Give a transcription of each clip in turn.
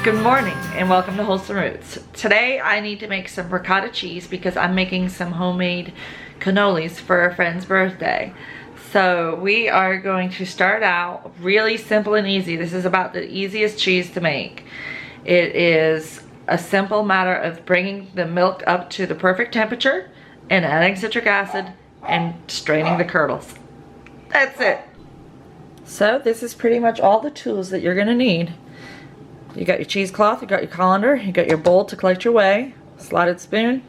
Good morning and welcome to Wholesome Roots. Today I need to make some ricotta cheese because I'm making some homemade cannolis for a friend's birthday. So we are going to start out really simple and easy. This is about the easiest cheese to make. It is a simple matter of bringing the milk up to the perfect temperature and adding citric acid and straining the curdles. That's it. So this is pretty much all the tools that you're gonna need. You got your cheesecloth, you got your colander, you got your bowl to collect your whey, slotted spoon,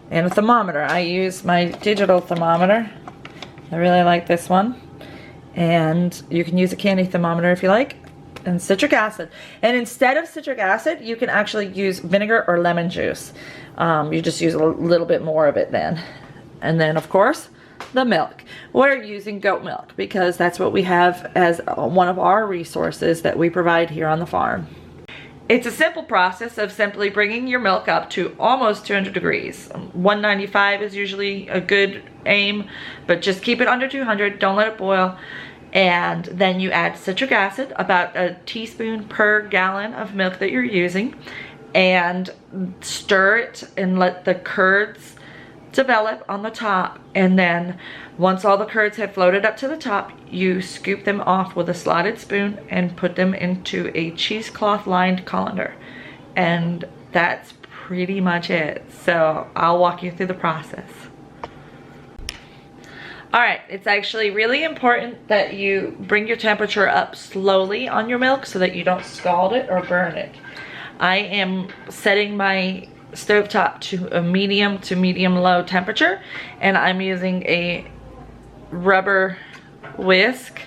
and a thermometer. I use my digital thermometer. I really like this one. And you can use a candy thermometer if you like. And citric acid. And instead of citric acid, you can actually use vinegar or lemon juice. You just use a little bit more of it then. And then, of course, the milk. We're using goat milk because that's what we have as one of our resources that we provide here on the farm. It's a simple process of simply bringing your milk up to almost 200 degrees. 195 is usually a good aim, but just keep it under 200, don't let it boil. And then you add citric acid, about a teaspoon per gallon of milk that you're using, and stir it and let the curds develop on the top. And then once all the curds have floated up to the top, you scoop them off with a slotted spoon and put them into a cheesecloth lined colander. And that's pretty much it. So I'll walk you through the process. Alright, it's actually really important that you bring your temperature up slowly on your milk so that you don't scald it or burn it. I am setting my stovetop to a medium to medium low temperature, and I'm using a rubber whisk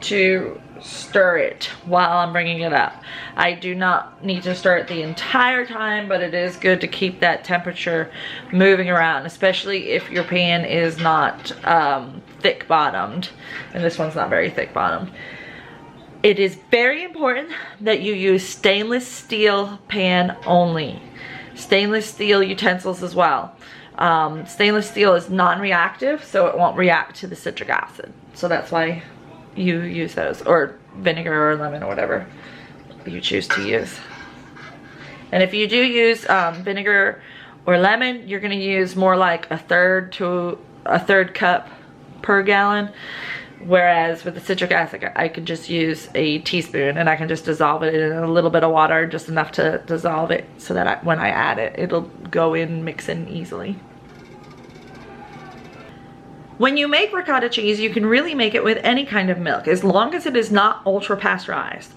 to stir it while I'm bringing it up. I do not need to stir it the entire time, but it is good to keep that temperature moving around, especially if your pan is not thick bottomed, and this one's not very thick bottomed. It is very important that you use stainless steel pan only. Stainless steel utensils as well. Stainless steel is non-reactive, so it won't react to the citric acid. So that's why you use those, or vinegar or lemon or whatever you choose to use. And if you do use vinegar or lemon, you're going to use more like a third cup per gallon. Whereas with the citric acid, I could just use a teaspoon and I can just dissolve it in a little bit of water, just enough to dissolve it so that when I add it, it'll go in, mix in easily. When you make ricotta cheese, you can really make it with any kind of milk, as long as it is not ultra pasteurized.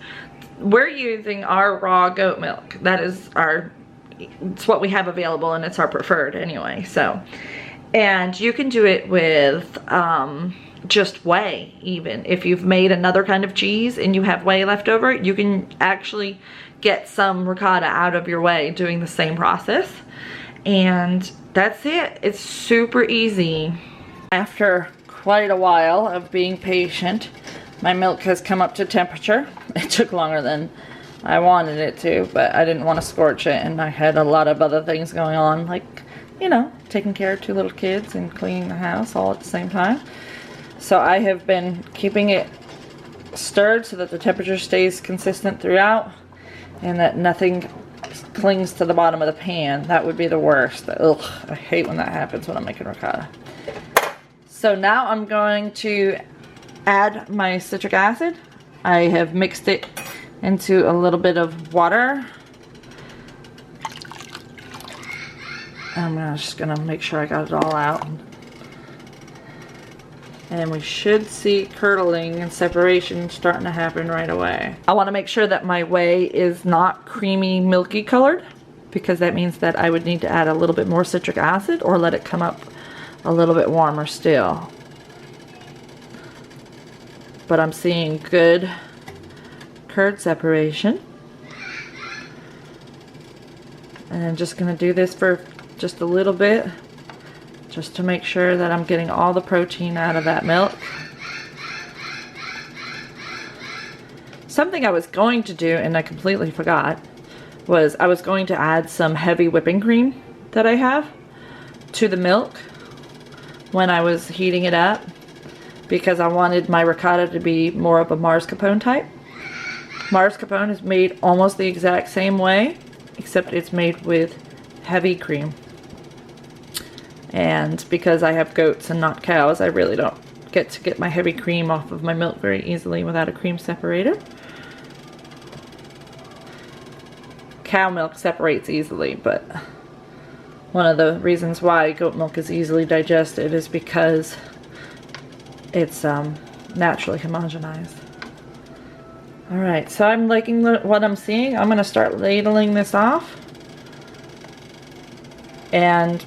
We're using our raw goat milk. That is it's what we have available, and it's our preferred anyway. So, and you can do it with just whey. Even if you've made another kind of cheese and you have whey left over, you can actually get some ricotta out of your whey doing the same process. And that's it. It's super easy. After quite a while of being patient, my milk has come up to temperature. It took longer than I wanted it to, but I didn't want to scorch it, and I had a lot of other things going on, like, you know, taking care of 2 little kids and cleaning the house all at the same time. So I have been keeping it stirred so that the temperature stays consistent throughout and that nothing clings to the bottom of the pan. That would be the worst. Ugh, I hate when that happens when I'm making ricotta. So now I'm going to add my citric acid. I have mixed it into a little bit of water. I'm just gonna make sure I got it all out. And we should see curdling and separation starting to happen right away. I want to make sure that my whey is not creamy, milky colored, because that means that I would need to add a little bit more citric acid or let it come up a little bit warmer still. But I'm seeing good curd separation. And I'm just going to do this for just a little bit, just to make sure that I'm getting all the protein out of that milk. Something I was going to do, and I completely forgot, was I was going to add some heavy whipping cream that I have to the milk when I was heating it up, because I wanted my ricotta to be more of a mascarpone type. Mascarpone is made almost the exact same way, except it's made with heavy cream. And because I have goats and not cows, I really don't get my heavy cream off of my milk very easily without a cream separator. Cow milk separates easily, but one of the reasons why goat milk is easily digested is because it's naturally homogenized. Alright, so I'm liking what I'm seeing. I'm going to start ladling this off and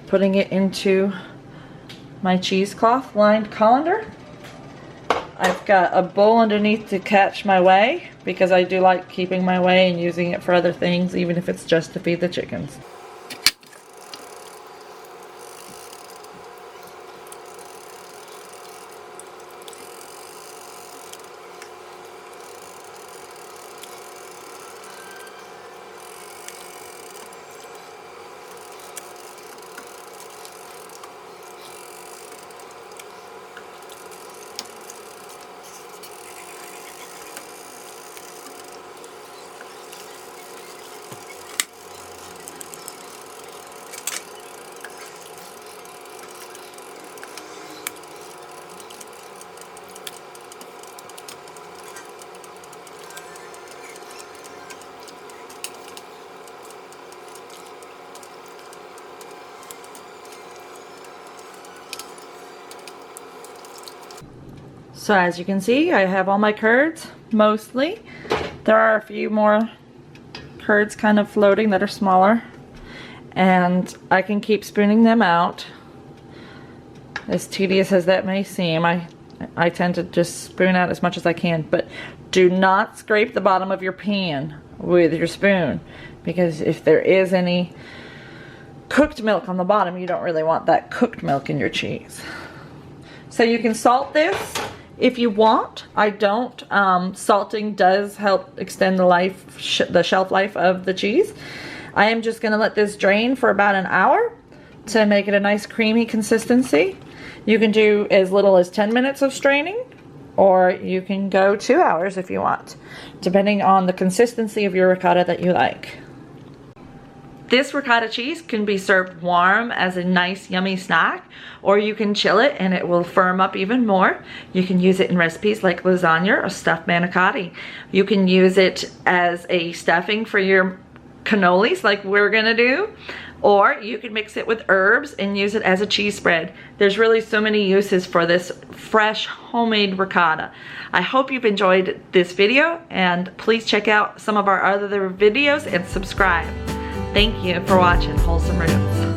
putting it into my cheesecloth lined colander. I've got a bowl underneath to catch my whey because I do like keeping my whey and using it for other things, even if it's just to feed the chickens. So as you can see, I have all my curds, mostly. There are a few more curds kind of floating that are smaller. And I can keep spooning them out. As tedious as that may seem, I tend to just spoon out as much as I can. But do not scrape the bottom of your pan with your spoon, because if there is any cooked milk on the bottom, you don't really want that cooked milk in your cheese. So you can salt this if you want. I don't. Salting does help extend the shelf life of the cheese. I am just going to let this drain for about an hour to make it a nice creamy consistency. You can do as little as 10 minutes of straining, or you can go 2 hours if you want, depending on the consistency of your ricotta that you like. This ricotta cheese can be served warm as a nice yummy snack, or you can chill it and it will firm up even more. You can use it in recipes like lasagna or stuffed manicotti. You can use it as a stuffing for your cannolis like we're gonna do, or you can mix it with herbs and use it as a cheese spread. There's really so many uses for this fresh homemade ricotta. I hope you've enjoyed this video, and please check out some of our other videos and subscribe. Thank you for watching Wholesome Roots.